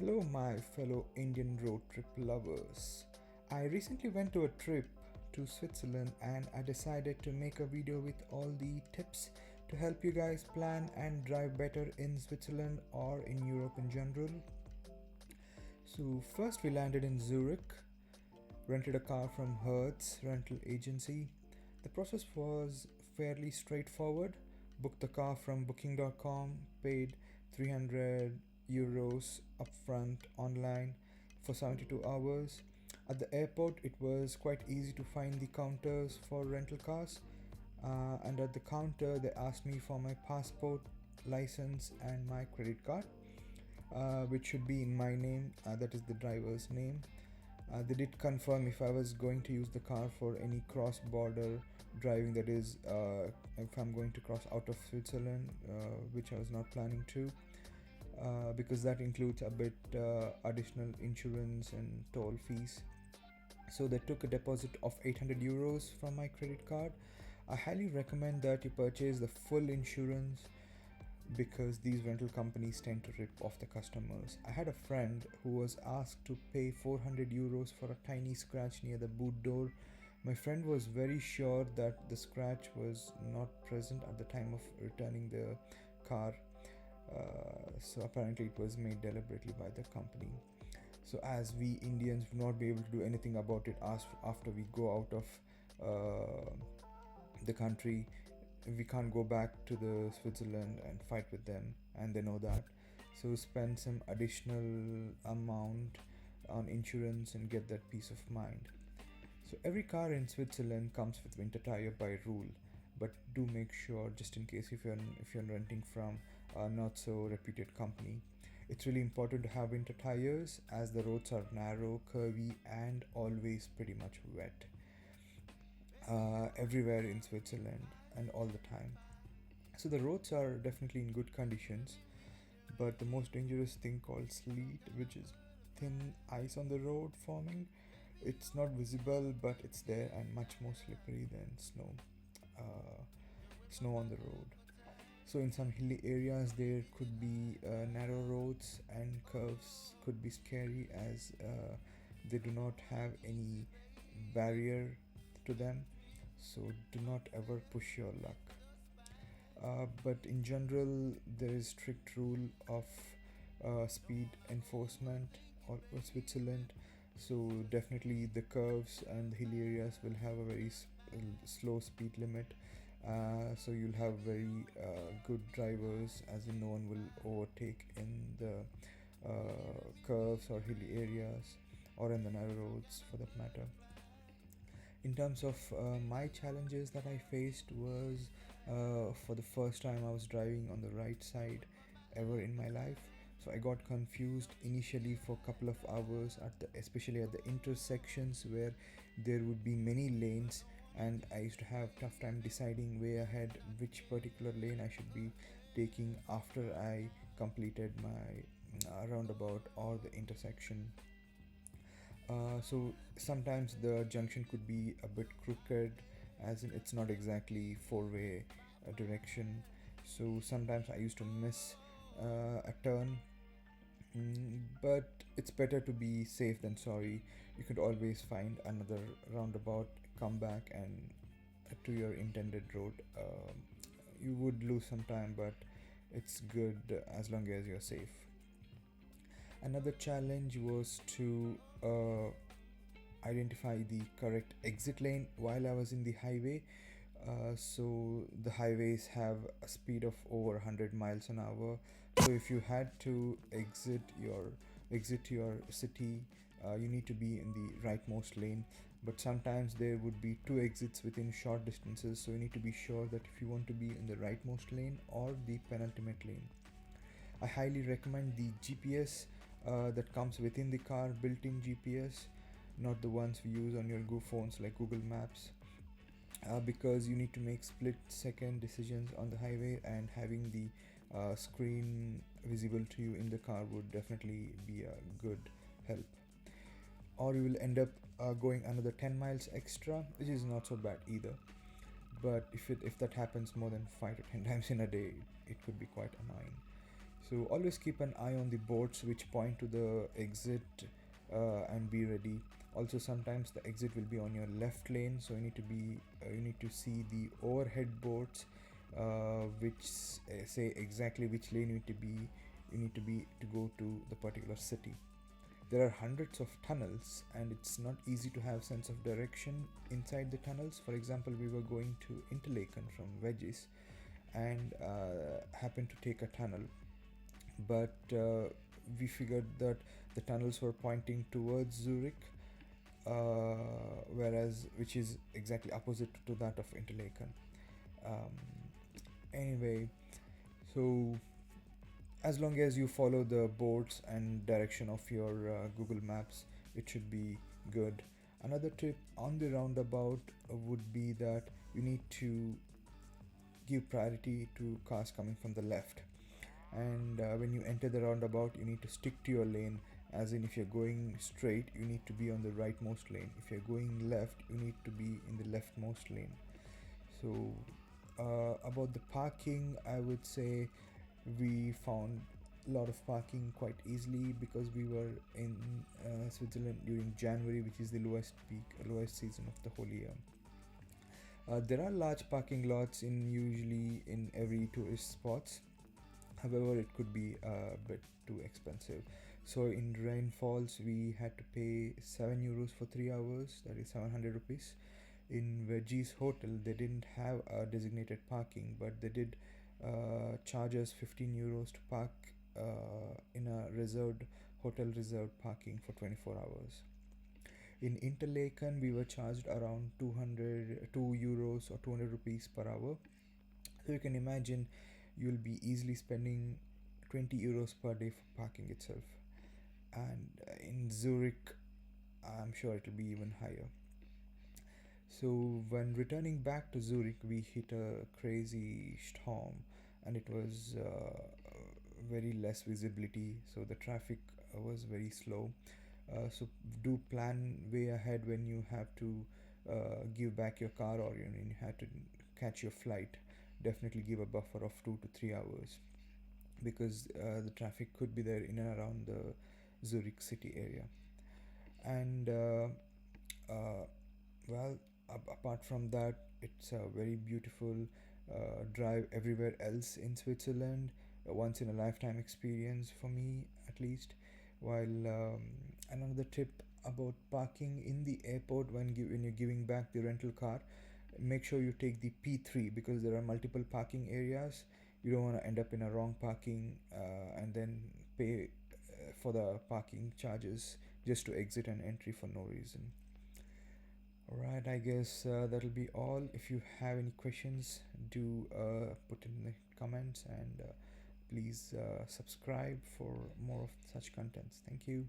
Hello, my fellow Indian road trip lovers. I recently went to a trip to Switzerland and I decided to make a video with all the tips to help you guys plan and drive better in Switzerland or in Europe in general. So, first we landed in Zurich, rented a car from Hertz rental agency. The process was fairly straightforward. Booked the car from booking.com, paid 300 euros upfront online for 72 hours. At the airport, it was quite easy to find the counters for rental cars. And at the counter, they asked me for my passport, license, and my credit card, which should be in my name, that is the driver's name. They did confirm if I was going to use the car for any cross border driving, that is, if I'm going to cross out of Switzerland, which I was not planning to, because that includes a bit additional insurance and toll fees. So they took a deposit of 800 euros from my credit card. I highly recommend that you purchase the full insurance because these rental companies tend to rip off the customers. I had a friend who was asked to pay 400 euros for a tiny scratch near the boot door. My friend was very sure that the scratch was not present at the time of returning the car. So apparently it was made deliberately by the company. So as we Indians will not be able to do anything about it after we go out of the country, we can't go back to the Switzerland and fight with them, and they know that. So spend some additional amount on insurance and get that peace of mind. So every car in Switzerland comes with winter tire by rule, but do make sure, just in case if you're renting from a not so reputed company, it's really important to have winter tires as the roads are narrow, curvy, and always pretty much wet. Everywhere in Switzerland and all the time. So the roads are definitely in good conditions, but the most dangerous thing called sleet, which is thin ice on the road forming, it's not visible but it's there and much more slippery than snow on the road. So in some hilly areas there could be narrow roads and curves could be scary as they do not have any barrier to them, so do not ever push your luck. But in general there is strict rule of speed enforcement or Switzerland, so definitely the curves and the hilly areas will have a very slow speed limit, so you'll have very good drivers, as in no one will overtake in the curves or hilly areas or in the narrow roads for that matter. In terms of my challenges that I faced was, for the first time I was driving on the right side ever in my life. So I got confused initially for a couple of hours especially at the intersections where there would be many lanes, and I used to have tough time deciding way ahead which particular lane I should be taking after I completed my roundabout or the intersection. So sometimes the junction could be a bit crooked, as in it's not exactly four-way direction. So sometimes I used to miss a turn. But it's better to be safe than sorry. You could always find another roundabout, come back and to your intended road. You would lose some time, but it's good as long as you're safe. Another challenge was to identify the correct exit lane while I was in the highway. So the highways have a speed of over 100 miles an hour. So if you had to exit your city, you need to be in the rightmost lane. But sometimes there would be two exits within short distances, so you need to be sure that if you want to be in the rightmost lane or the penultimate lane. I highly recommend the GPS that comes within the car, built-in GPS, not the ones we use on your Google phones like Google Maps, because you need to make split-second decisions on the highway, and having the screen visible to you in the car would definitely be a good help. Or you will end up going another 10 miles extra, which is not so bad either. But if that happens more than 5 to 10 times in a day, it could be quite annoying. So always keep an eye on the boards which point to the exit, and be ready. Also, sometimes the exit will be on your left lane, so you need to see the overhead boards, which say exactly which lane you need to be to go to the particular city. There are hundreds of tunnels, and it's not easy to have sense of direction inside the tunnels. For example, we were going to Interlaken from Veggies, and happened to take a tunnel, but we figured that the tunnels were pointing towards Zurich, whereas which is exactly opposite to that of Interlaken. Um, anyway, so as long as you follow the boards and direction of your Google Maps, it should be good. Another tip on the roundabout would be that you need to give priority to cars coming from the left, and when you enter the roundabout you need to stick to your lane, as in if you're going straight you need to be on the rightmost lane, if you're going left you need to be in the leftmost lane. So about the parking, I would say we found a lot of parking quite easily because we were in Switzerland during January, which is the lowest season of the whole year. There are large parking lots in usually in every tourist spots. However, it could be a bit too expensive. So in rainfalls, we had to pay €7 for 3 hours, that is 700 rupees. In Veggies Hotel, they didn't have a designated parking, but they did charge us €15 to park in a reserved hotel reserved parking for 24 hours. In Interlaken, we were charged around 2 euros or 200 rupees per hour. So you can imagine you'll be easily spending 20 euros per day for parking itself. And in Zurich, I'm sure it'll be even higher. So when returning back to Zurich, we hit a crazy storm, and it was very less visibility, so the traffic was very slow. So do plan way ahead when you have to give back your car, or you have to catch your flight. Definitely give a buffer of 2 to 3 hours, because the traffic could be there in and around the Zurich city area. And uh, well, apart from that, it's a very beautiful drive everywhere else in Switzerland. A once in a lifetime experience for me, at least. While another tip about parking in the airport when you're giving back the rental car, make sure you take the P3, because there are multiple parking areas. You don't want to end up in a wrong parking and then pay for the parking charges just to exit and entry for no reason. Alright, I guess that'll be all. If you have any questions, do put in the comments, and please subscribe for more of such contents. Thank you.